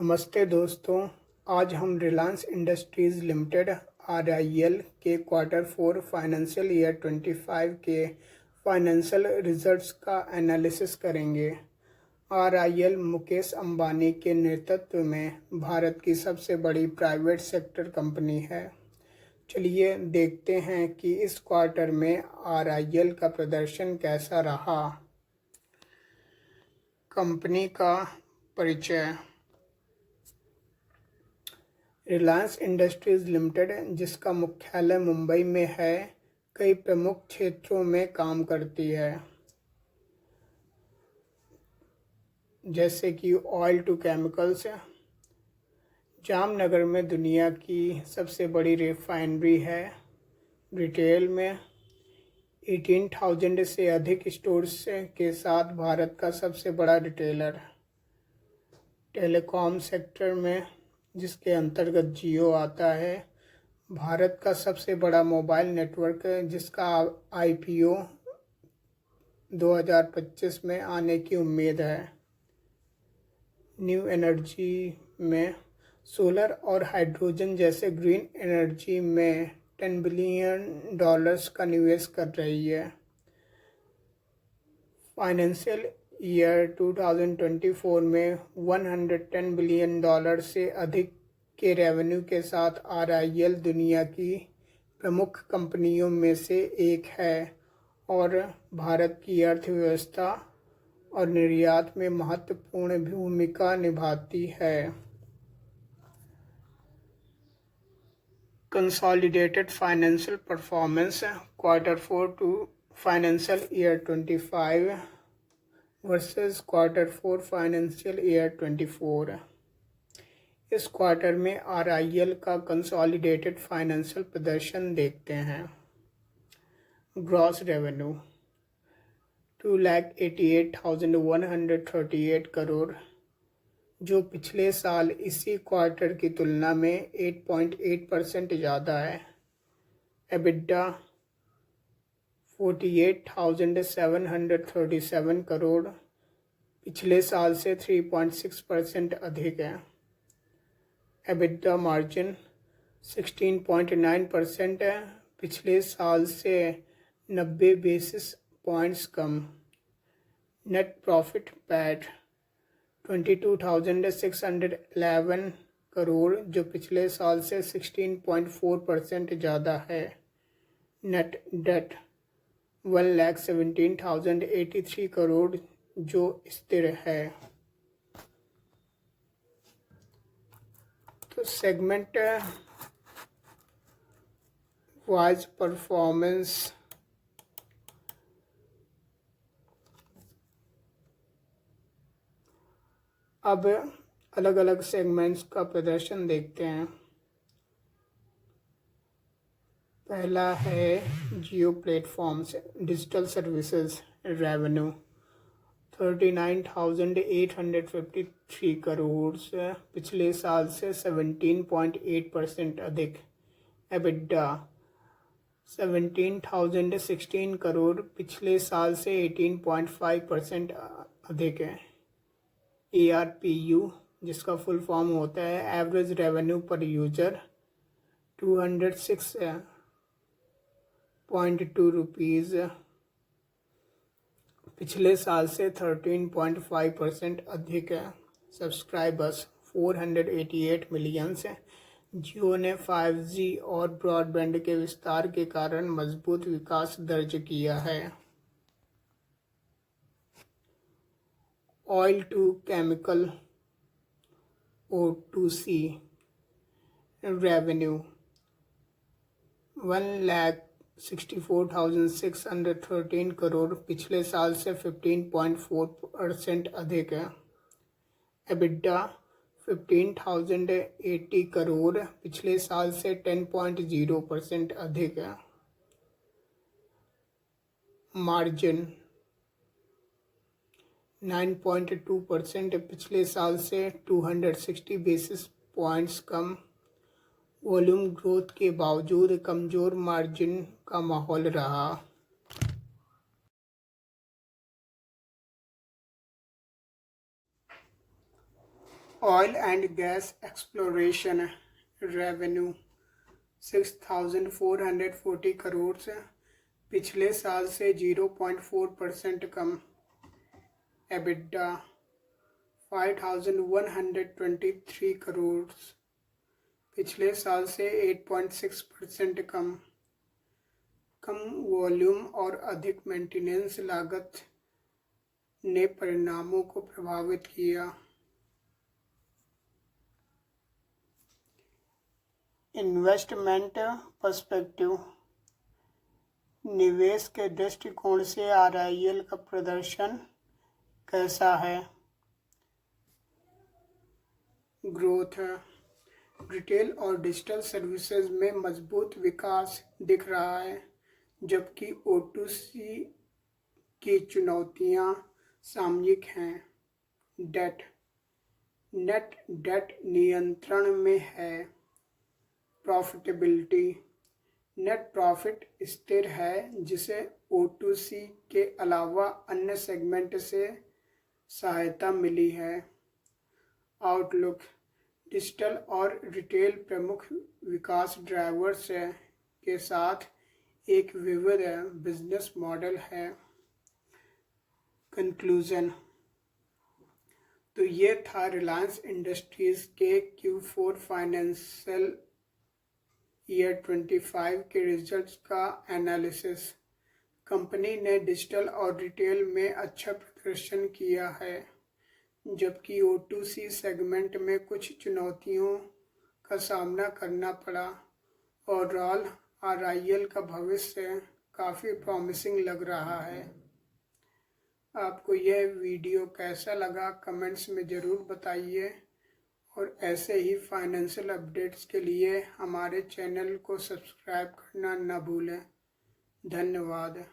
नमस्ते दोस्तों। आज हम रिलायंस इंडस्ट्रीज़ लिमिटेड आरआईएल के क्वार्टर 4 फाइनेंशियल ईयर 25 के फाइनेंशियल रिजल्ट्स का एनालिसिस करेंगे। आरआईएल मुकेश अंबानी के नेतृत्व में भारत की सबसे बड़ी प्राइवेट सेक्टर कंपनी है। चलिए देखते हैं कि इस क्वार्टर में आरआईएल का प्रदर्शन कैसा रहा। कंपनी का परिचय। रिलायंस इंडस्ट्रीज़ लिमिटेड, जिसका मुख्यालय मुंबई में है, कई प्रमुख क्षेत्रों में काम करती है, जैसे कि ऑयल टू केमिकल्स। जामनगर में दुनिया की सबसे बड़ी रिफाइनरी है। रिटेल में 18,000 से अधिक स्टोर्स के साथ भारत का सबसे बड़ा रिटेलर। टेलीकॉम सेक्टर में, जिसके अंतर्गत जियो आता है, भारत का सबसे बड़ा मोबाइल नेटवर्क है, जिसका आईपीओ 2025 में आने की उम्मीद है। न्यू एनर्जी में सोलर और हाइड्रोजन जैसे ग्रीन एनर्जी में $10 बिलियन का निवेश कर रही है। फाइनेंशियल ईयर 2024 में $110 बिलियन से अधिक के रेवेन्यू के साथ आरआईएल दुनिया की प्रमुख कंपनियों में से एक है और भारत की अर्थव्यवस्था और निर्यात में महत्वपूर्ण भूमिका निभाती है। Consolidated financial performance quarter 4 to financial year 25 versus quarter 4 financial year 24। इस क्वार्टर में आरआईएल का कंसोलिडेटेड फाइनेंशियल प्रदर्शन देखते हैं। ग्रॉस रेवेन्यू 2,88,138 करोड़, जो पिछले साल इसी क्वार्टर की तुलना में 8.8% ज़्यादा है। एबिटा 48,737 करोड़, पिछले साल से 3.6% अधिक है। एबिटा मार्जिन 16.9% है, पिछले साल से 90 बेसिस पॉइंट्स कम। नेट प्रॉफिट पैट 22,611 करोड़, जो पिछले साल से 16.4% ज़्यादा है। नेट डेट 1,17,083 करोड़, जो स्थिर है। तो सेगमेंट वाइज परफॉर्मेंस। अब अलग अलग सेगमेंट्स का प्रदर्शन देखते हैं। पहला है Jio platforms digital services. Revenue 39,853 crore, पिछले साल से 17.8% अधिक। एबिटा 17,016 करोड़, पिछले साल से 18.5% अधिक है। ARPU, जिसका फुल फॉर्म होता है एवरेज रेवेन्यू पर यूजर, 206.2 रुपीज़, पिछले साल से 13.5% अधिक है। सब्सक्राइबर्स 488 मिलियन से। जियो ने 5G और ब्रॉडबैंड के विस्तार के कारण मजबूत विकास दर्ज किया है। Oil to chemical O2C revenue 1,64,613 crore, पिछले साल से 15.4% अधिक है। एबिटा 15,080 करोड़, पिछले साल से 10.0% अधिक है। मार्जिन 9.2%, पिछले साल से 260 बेसिस पॉइंट्स कम। वॉल्यूम ग्रोथ के बावजूद कमज़ोर मार्जिन का माहौल रहा। Oil and gas exploration revenue 6,440 crore पिछले साल से 0.4% कम। एबिटा 5,123 करोड़ पिछले साल से 8.6% कम। कम वॉल्यूम और अधिक मेंटेनेंस लागत ने परिणामों को प्रभावित किया। इन्वेस्टमेंट पर्सपेक्टिव, निवेश के दृष्टिकोण से RIL का प्रदर्शन कैसा है? ग्रोथ, रिटेल और डिजिटल सर्विसेज में मजबूत विकास दिख रहा है, जबकि O2C की चुनौतियां सामयिक हैं। नेट डेट नियंत्रण में है। प्रॉफिटेबिलिटी, नेट प्रॉफिट स्थिर है, जिसे O2C के अलावा अन्य सेगमेंट से सहायता मिली है। आउटलुक, डिजिटल और रिटेल प्रमुख विकास ड्राइवर्स के साथ एक विविध बिजनेस मॉडल है। कंक्लूजन, तो ये था रिलायंस इंडस्ट्रीज के Q4 फाइनेंशियल ईयर 25 के रिजल्ट्स का एनालिसिस। कंपनी ने डिजिटल और रिटेल में अच्छा प्रदर्शन किया है, जबकि O2C सेगमेंट में कुछ चुनौतियों का सामना करना पड़ा। ओवरऑल RIL का भविष्य काफ़ी प्रॉमिसिंग लग रहा है। आपको यह वीडियो कैसा लगा कमेंट्स में ज़रूर बताइए, और ऐसे ही फाइनेंशियल अपडेट्स के लिए हमारे चैनल को सब्सक्राइब करना न भूलें। धन्यवाद।